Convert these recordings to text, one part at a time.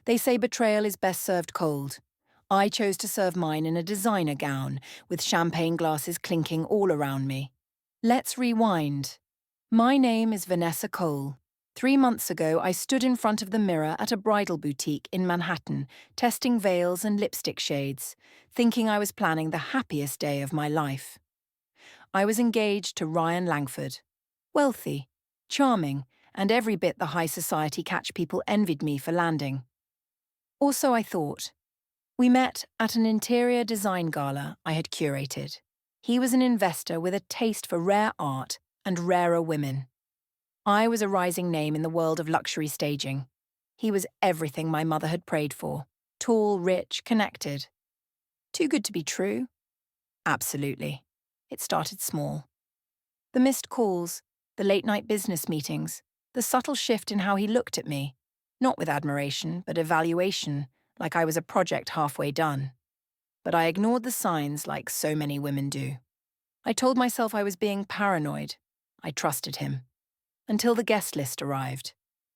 They say betrayal is best served cold. I chose to serve mine in a designer gown, with champagne glasses clinking all around me. Let's rewind. My name is Vanessa Cole. 3 months ago, I stood in front of the mirror at a bridal boutique in Manhattan, testing veils and lipstick shades, thinking I was planning the happiest day of my life. I was engaged to Ryan Langford. Wealthy, charming, and every bit the high society catch people envied me for landing. Or so I thought. We met at an interior design gala I had curated. He was an investor with a taste for rare art and rarer women. I was a rising name in the world of luxury staging. He was everything my mother had prayed for. Tall, rich, connected. Too good to be true? Absolutely. It started small. The missed calls, the late-night business meetings, the subtle shift in how he looked at me, not with admiration, but evaluation, like I was a project halfway done. But I ignored the signs like so many women do. I told myself I was being paranoid. I trusted him. Until the guest list arrived.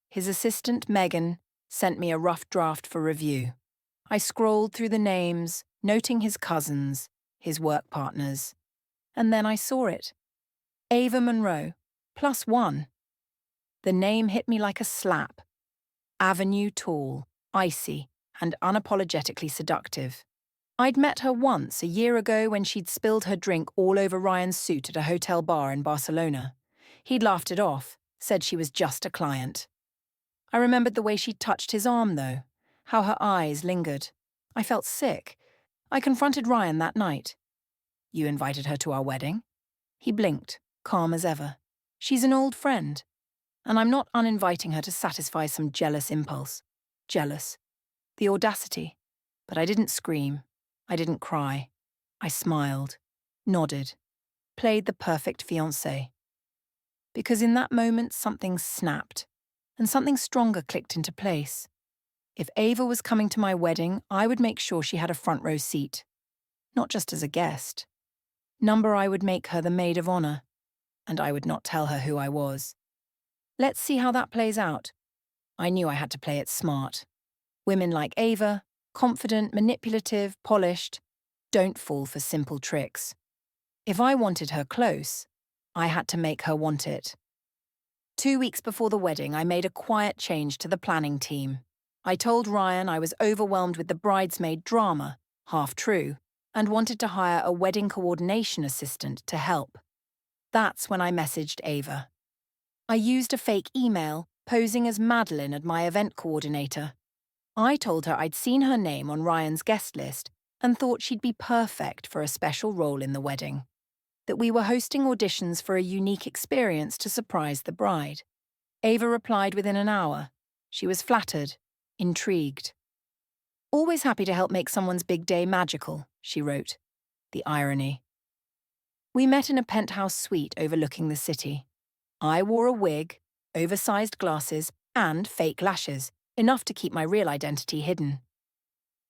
His assistant, Megan, sent me a rough draft for review. I scrolled through the names, noting his cousins, his work partners. And then I saw it. Ava Monroe, +1. The name hit me like a slap. Avenue tall, icy, and unapologetically seductive. I'd met her once a year ago when she'd spilled her drink all over Ryan's suit at a hotel bar in Barcelona. He'd laughed it off, said she was just a client. I remembered the way she touched his arm, though, how her eyes lingered. I felt sick. I confronted Ryan that night. You invited her to our wedding? He blinked, calm as ever. She's an old friend. And I'm not uninviting her to satisfy some jealous impulse. Jealous. The audacity. But I didn't scream. I didn't cry. I smiled, nodded, played the perfect fiancé. Because in that moment something snapped, and something stronger clicked into place. If Ava was coming to my wedding, I would make sure she had a front row seat. Not just as a guest. Number I would make her the maid of honor, and I would not tell her who I was. Let's see how that plays out. I knew I had to play it smart. Women like Ava, confident, manipulative, polished, don't fall for simple tricks. If I wanted her close, I had to make her want it. 2 weeks before the wedding, I made a quiet change to the planning team. I told Ryan I was overwhelmed with the bridesmaid drama, half true, and wanted to hire a wedding coordination assistant to help. That's when I messaged Ava. I used a fake email, posing as Madeline as my event coordinator. I told her I'd seen her name on Ryan's guest list and thought she'd be perfect for a special role in the wedding. That we were hosting auditions for a unique experience to surprise the bride. Ava replied within an hour. She was flattered, intrigued. Always happy to help make someone's big day magical, she wrote. The irony. We met in a penthouse suite overlooking the city. I wore a wig, oversized glasses, and fake lashes, enough to keep my real identity hidden.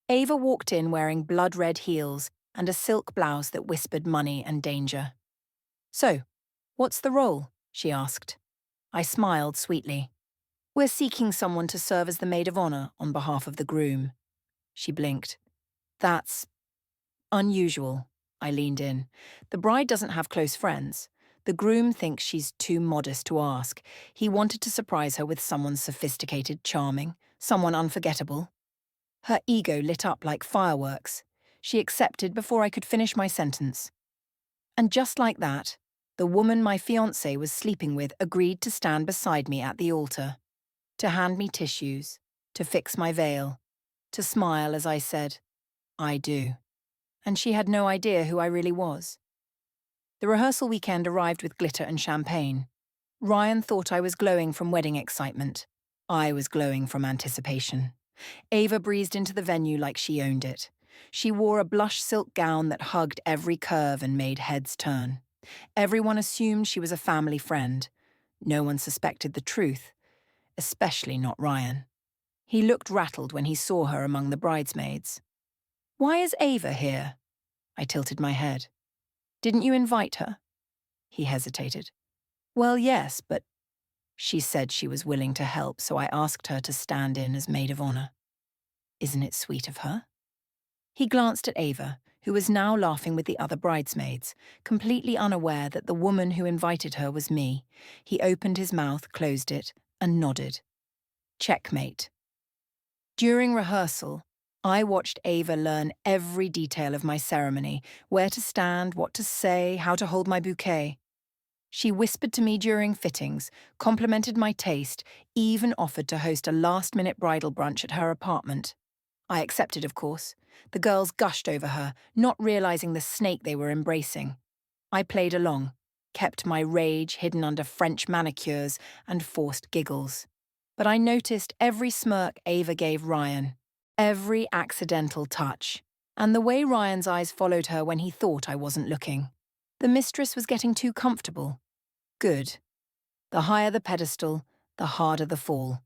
Ava walked in wearing blood-red heels and a silk blouse that whispered money and danger. So, what's the role? She asked. I smiled sweetly. We're seeking someone to serve as the maid of honor on behalf of the groom. She blinked. That's unusual. I leaned in. The bride doesn't have close friends. The groom thinks she's too modest to ask. He wanted to surprise her with someone sophisticated, charming, someone unforgettable. Her ego lit up like fireworks. She accepted before I could finish my sentence. And just like that, the woman my fiancé was sleeping with agreed to stand beside me at the altar, to hand me tissues, to fix my veil, to smile as I said, I do. And she had no idea who I really was. The rehearsal weekend arrived with glitter and champagne. Ryan thought I was glowing from wedding excitement. I was glowing from anticipation. Ava breezed into the venue like she owned it. She wore a blush silk gown that hugged every curve and made heads turn. Everyone assumed she was a family friend. No one suspected the truth, especially not Ryan. He looked rattled when he saw her among the bridesmaids. Why is Ava here? I tilted my head. Didn't you invite her? He hesitated. Well, yes, but she said she was willing to help, so I asked her to stand in as maid of honor. Isn't it sweet of her? He glanced at Ava, who was now laughing with the other bridesmaids, completely unaware that the woman who invited her was me. He opened his mouth, closed it, and nodded. Checkmate. During rehearsal, I watched Ava learn every detail of my ceremony, where to stand, what to say, how to hold my bouquet. She whispered to me during fittings, complimented my taste, even offered to host a last-minute bridal brunch at her apartment. I accepted, of course. The girls gushed over her, not realizing the snake they were embracing. I played along, kept my rage hidden under French manicures and forced giggles. But I noticed every smirk Ava gave Ryan, every accidental touch, and the way Ryan's eyes followed her when he thought I wasn't looking. The mistress was getting too comfortable. Good. The higher the pedestal, the harder the fall.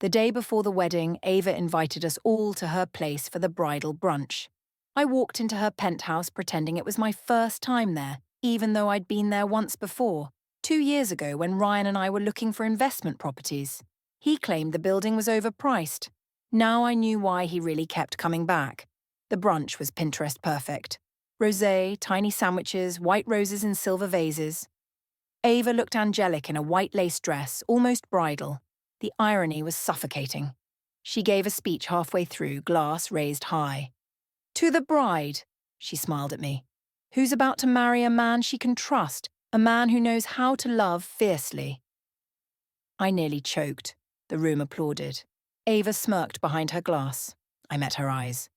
The day before the wedding, Ava invited us all to her place for the bridal brunch. I walked into her penthouse pretending it was my first time there, even though I'd been there once before, 2 years ago when Ryan and I were looking for investment properties. He claimed the building was overpriced. Now I knew why he really kept coming back. The brunch was Pinterest perfect. Rosé, tiny sandwiches, white roses in silver vases. Ava looked angelic in a white lace dress, almost bridal. The irony was suffocating. She gave a speech halfway through, glass raised high. To the bride, she smiled at me, who's about to marry a man she can trust, a man who knows how to love fiercely. I nearly choked. The room applauded. Ava smirked behind her glass. I met her eyes.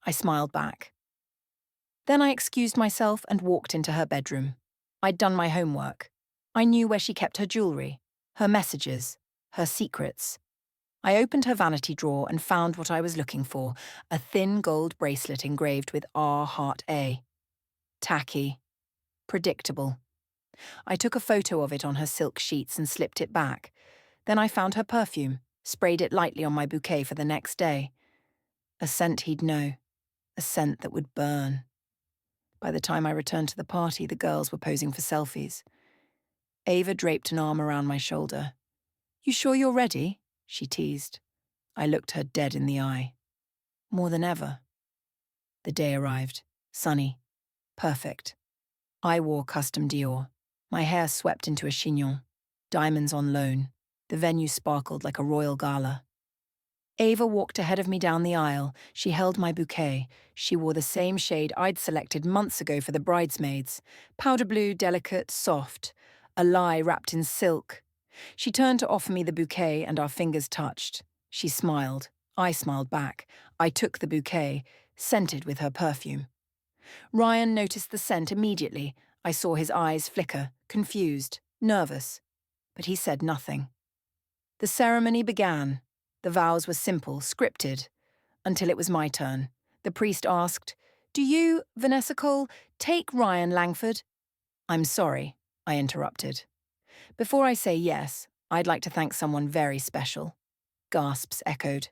I smiled back. Then I excused myself and walked into her bedroom. I'd done my homework. I knew where she kept her jewellery, her messages, her secrets. I opened her vanity drawer and found what I was looking for, a thin gold bracelet engraved with R Heart A. Tacky. Predictable. I took a photo of it on her silk sheets and slipped it back. Then I found her perfume, sprayed it lightly on my bouquet for the next day. A scent he'd know. A scent that would burn. By the time I returned to the party, the girls were posing for selfies. Ava draped an arm around my shoulder. You sure you're ready? She teased. I looked her dead in the eye. More than ever. The day arrived. Sunny. Perfect. I wore custom Dior. My hair swept into a chignon. Diamonds on loan. The venue sparkled like a royal gala. Ava walked ahead of me down the aisle. She held my bouquet. She wore the same shade I'd selected months ago for the bridesmaids. Powder blue, delicate, soft. A lie wrapped in silk. She turned to offer me the bouquet and our fingers touched. She smiled. I smiled back. I took the bouquet, scented with her perfume. Ryan noticed the scent immediately. I saw his eyes flicker, confused, nervous. But he said nothing. The ceremony began. The vows were simple, scripted. Until it was my turn. The priest asked, Do you, Vanessa Cole, take Ryan Langford? I'm sorry, I interrupted. Before I say yes, I'd like to thank someone very special. Gasps echoed.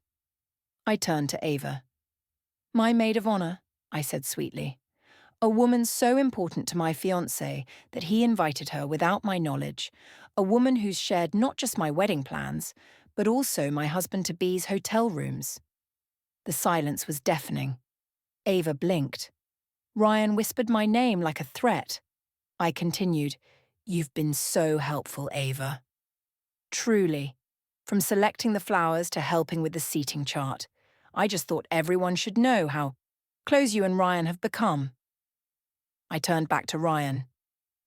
I turned to Ava. My maid of honor, I said sweetly. A woman so important to my fiancé that he invited her without my knowledge. A woman who's shared not just my wedding plans, but also my husband-to-be's hotel rooms. The silence was deafening. Ava blinked. Ryan whispered my name like a threat. I continued, You've been so helpful, Ava. Truly. From selecting the flowers to helping with the seating chart. I just thought everyone should know how close you and Ryan have become. I turned back to Ryan.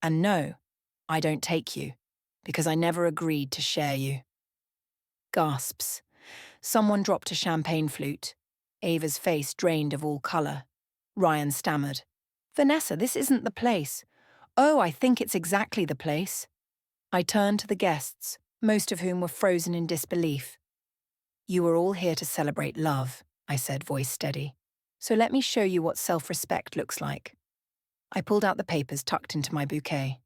And no, I don't take you, because I never agreed to share you. Gasps. Someone dropped a champagne flute. Ava's face drained of all colour. Ryan stammered. Vanessa, this isn't the place. Oh, I think it's exactly the place. I turned to the guests, most of whom were frozen in disbelief. You are all here to celebrate love, I said, voice steady. So let me show you what self-respect looks like. I pulled out the papers tucked into my bouquet.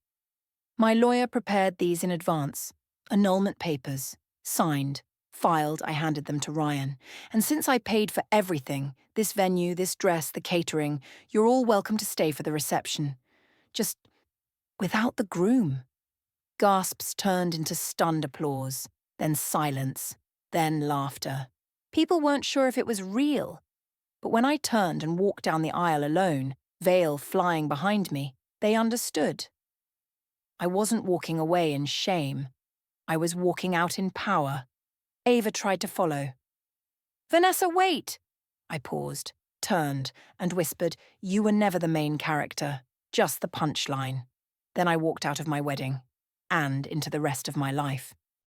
My lawyer prepared these in advance. Annulment papers. Signed. Filed, I handed them to Ryan. And since I paid for everything, this venue, this dress, the catering, you're all welcome to stay for the reception. Just without the groom. Gasps turned into stunned applause, then silence, then laughter. People weren't sure if it was real. But when I turned and walked down the aisle alone, veil flying behind me, they understood. I wasn't walking away in shame. I was walking out in power. Ava tried to follow. "Vanessa, wait!" I paused, turned, and whispered, "You were never the main character, just the punchline." Then I walked out of my wedding, and into the rest of my life.